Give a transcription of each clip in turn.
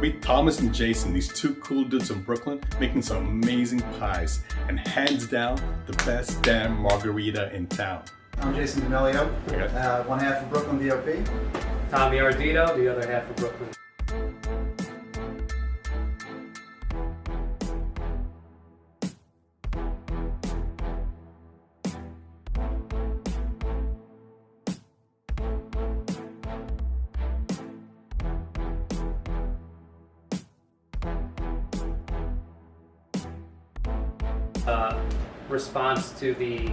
Meet Thomas and Jason, these two cool dudes from Brooklyn, making some amazing pies, and hands down, the best damn margarita in town. I'm Jason D'Amelio, Okay. one half of Brooklyn DOP. Tommy Ardito, the other half of Brooklyn. Response to the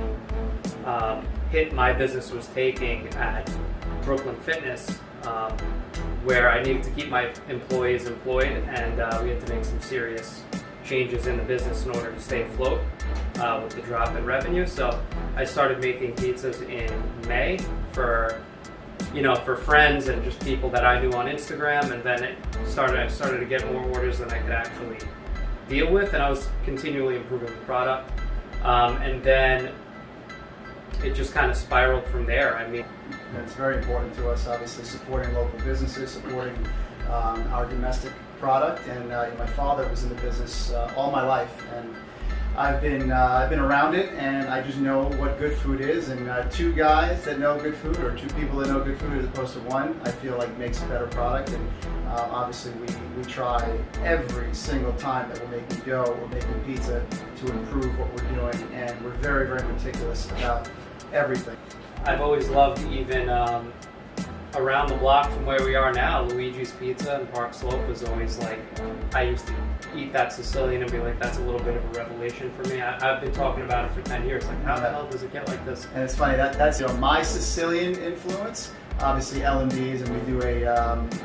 hit my business was taking at Brooklyn Fitness, where I needed to keep my employees employed, and we had to make some serious changes in the business in order to stay afloat with the drop in revenue. So I started making pizzas in May for friends and just people that I knew on Instagram, and then I started to get more orders than I could actually deal with, and I was continually improving the product. And then it just kind of spiraled from there. I mean, it's very important to us, obviously, supporting local businesses, supporting our domestic product. And my father was in the business all my life, and I've been around it, and I just know what good food is. And two guys that know good food, or two people that know good food, as opposed to one, I feel like makes a better product. And obviously, we try every single time that we're making dough, we're making pizza, to improve what we're doing, and we're very, very meticulous about everything. I've always loved, even around the block from where we are now, Luigi's Pizza in Park Slope was always like, I used to eat that Sicilian and be like, that's a little bit of a revelation for me. I've been talking about it for 10 years, like how the hell does it get like this? And it's funny, that's my Sicilian influence. Obviously L&B's, and we do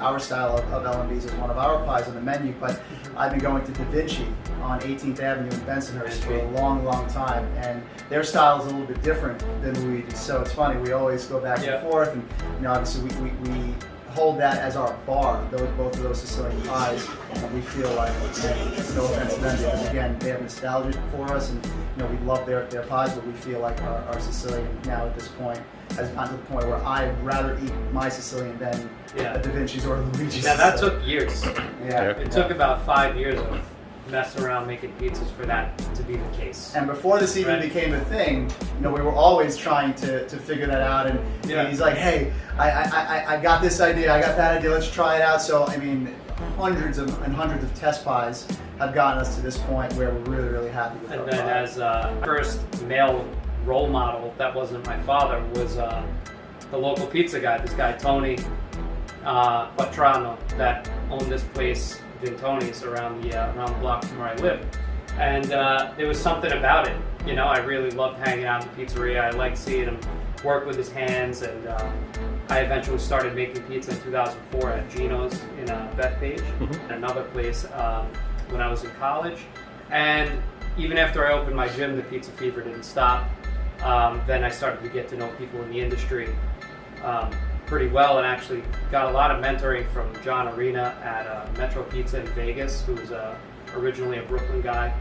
our style of L&B's is one of our pies on the menu, but I've been going to Da Vinci on 18th Avenue in Bensonhurst for a long, long time, and their style is a little bit different than Luigi's, so it's funny, we always go back and forth, and obviously we hold that as our bar, both of those Sicilian pies, and we feel like, no offense to them, because again, they have nostalgia for us, and we love their pies, but we feel like our Sicilian now at this point has gotten to the point where I'd rather eat my Sicilian than a Da Vinci's or Luigi's. Yeah, that took years. It took about 5 years of messing around making pizzas for that to be the case. And before this even became a thing, we were always trying to figure that out. And he's like, hey, I got this idea, I got that idea, let's try it out. So, I mean, hundreds and hundreds of test pies have gotten us to this point where we're really, really happy with it. And then as first male role model, that wasn't my father, was the local pizza guy, this guy Tony Quattrano, that owned this place, Vintoni's, around the block from where I live. And there was something about it, I really loved hanging out in the pizzeria. I liked seeing him work with his hands, and I eventually started making pizza in 2004 at Gino's in Bethpage, another place when I was in college. And even after I opened my gym, the pizza fever didn't stop. Then I started to get to know people in the industry pretty well, and actually got a lot of mentoring from John Arena at Metro Pizza in Vegas, who was originally a Brooklyn guy.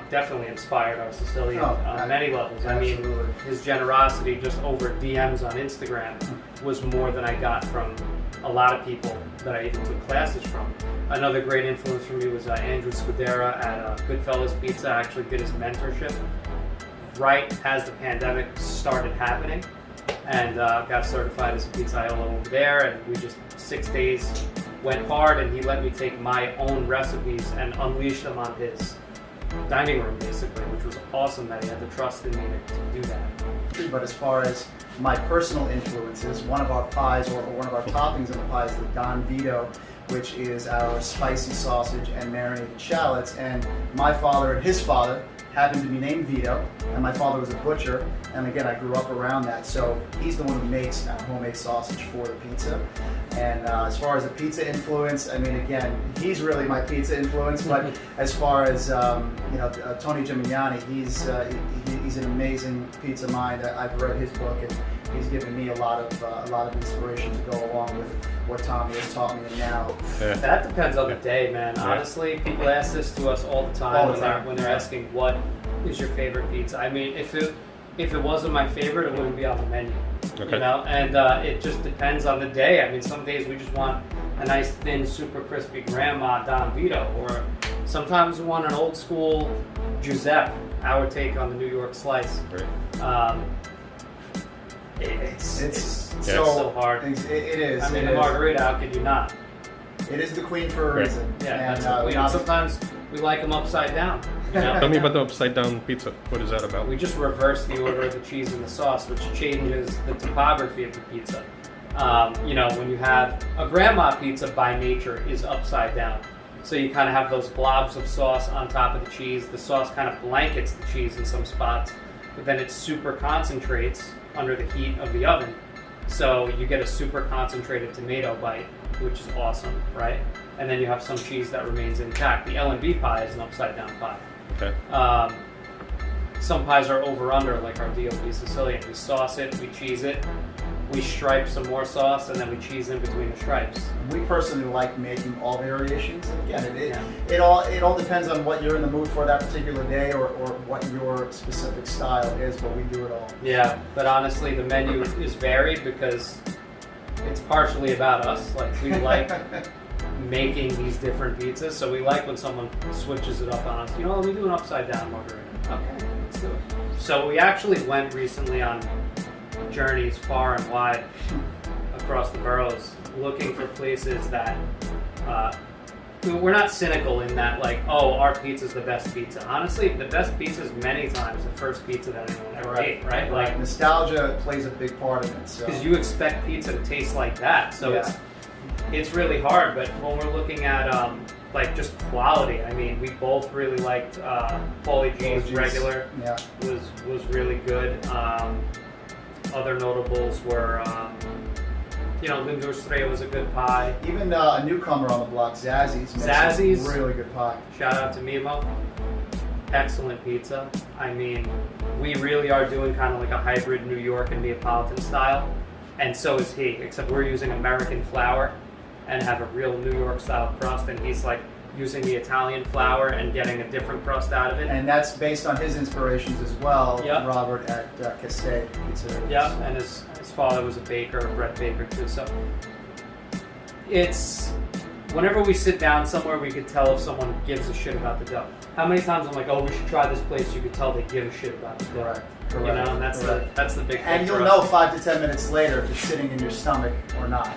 Definitely inspired our Sicilian on many levels. Absolutely. I mean, his generosity just over DMs on Instagram was more than I got from a lot of people that I even took classes from. Another great influence for me was Andrew Scudera at Goodfellas Pizza. I actually did his mentorship right as the pandemic started happening, and got certified as a pizzaiolo over there, and we just 6 days went hard, and he let me take my own recipes and unleash them on his dining room, basically, which was awesome that he had the trust in me to do that. But as far as my personal influences, one of our pies, or one of our toppings in the pie, is the Don Vito, which is our spicy sausage and marinated shallots. And my father and his father happened to be named Vito, and my father was a butcher, and again, I grew up around that, so he's the one who makes our homemade sausage for the pizza. And as far as a pizza influence, I mean, again, he's really my pizza influence, but as far as Tony Gimignani, he's an amazing pizza mind. I've read his book, and he's given me a lot of inspiration to go along with what Tommy has taught me now. That depends on the day, man. Honestly, people ask this to us all the time, when they're asking what is your favorite pizza. I mean, if it wasn't my favorite, it wouldn't be on the menu. And it just depends on the day. I mean, some days we just want a nice thin, super crispy grandma Don Vito, or sometimes we want an old school Giuseppe, our take on the New York slice. Right. It's Yeah. so hard. It is. I mean, it the is. Margherita, how could you not? It is the queen for a Right. reason. Yeah, and that's what we and sometimes we like them upside down. You know? Tell me about the upside down pizza. What is that about? We just reverse the order of the cheese and the sauce, which changes the topography of the pizza. You know, when you have a grandma pizza by nature is upside down. So you kind of have those blobs of sauce on top of the cheese. The sauce kind of blankets the cheese in some spots, but then it super concentrates under the heat of the oven. So you get a super concentrated tomato bite, which is awesome, right? And then you have some cheese that remains intact. The L&B pie is an upside down pie. Okay. Some pies are over-under, like our DOP Sicilian. We sauce it, we cheese it, we stripe some more sauce, and then we cheese in between the stripes. We personally like making all variations. And again, Yeah. it all depends on what you're in the mood for that particular day, or what your specific style is, but we do it all. Yeah, but honestly, the menu is varied because it's partially about us. Like, we like making these different pizzas, so we like when someone switches it up on us. You know, let me do an upside down margarita. Okay, let's do it. So we actually went recently on journeys far and wide across the boroughs, looking for places that we're not cynical in that, like, oh, our pizza's the best pizza. Honestly, the best pizza is many times the first pizza that anyone ever ate, right? Like, nostalgia plays a big part of it. So. because you expect pizza to taste like that, so Yeah. it's really hard. But when we're looking at like just quality, I mean, we both really liked Paulie G's regular. Yeah. was really good. Other notables were, you know, Lindor was a good pie. Even a newcomer on the block, Zazzy's, makes Zazzy's. a really good pie. Shout out to Mimo. Excellent pizza. I mean, we really are doing kind of like a hybrid New York and Neapolitan style, and so is he, except we're using American flour and have a real New York style crust, and he's like using the Italian flour and getting a different crust out of it. And that's based on his inspirations as well, Yep. Robert at Castaic Pizza. Yeah, and his father was a baker, a bread baker too. So it's, whenever we sit down somewhere, we could tell if someone gives a shit about the dough. How many times I'm like, oh, we should try this place? You could tell they give a shit about the dough. Correct. You know, and that's the big thing And for you'll us. know 5 to 10 minutes later if it's sitting in your stomach or not.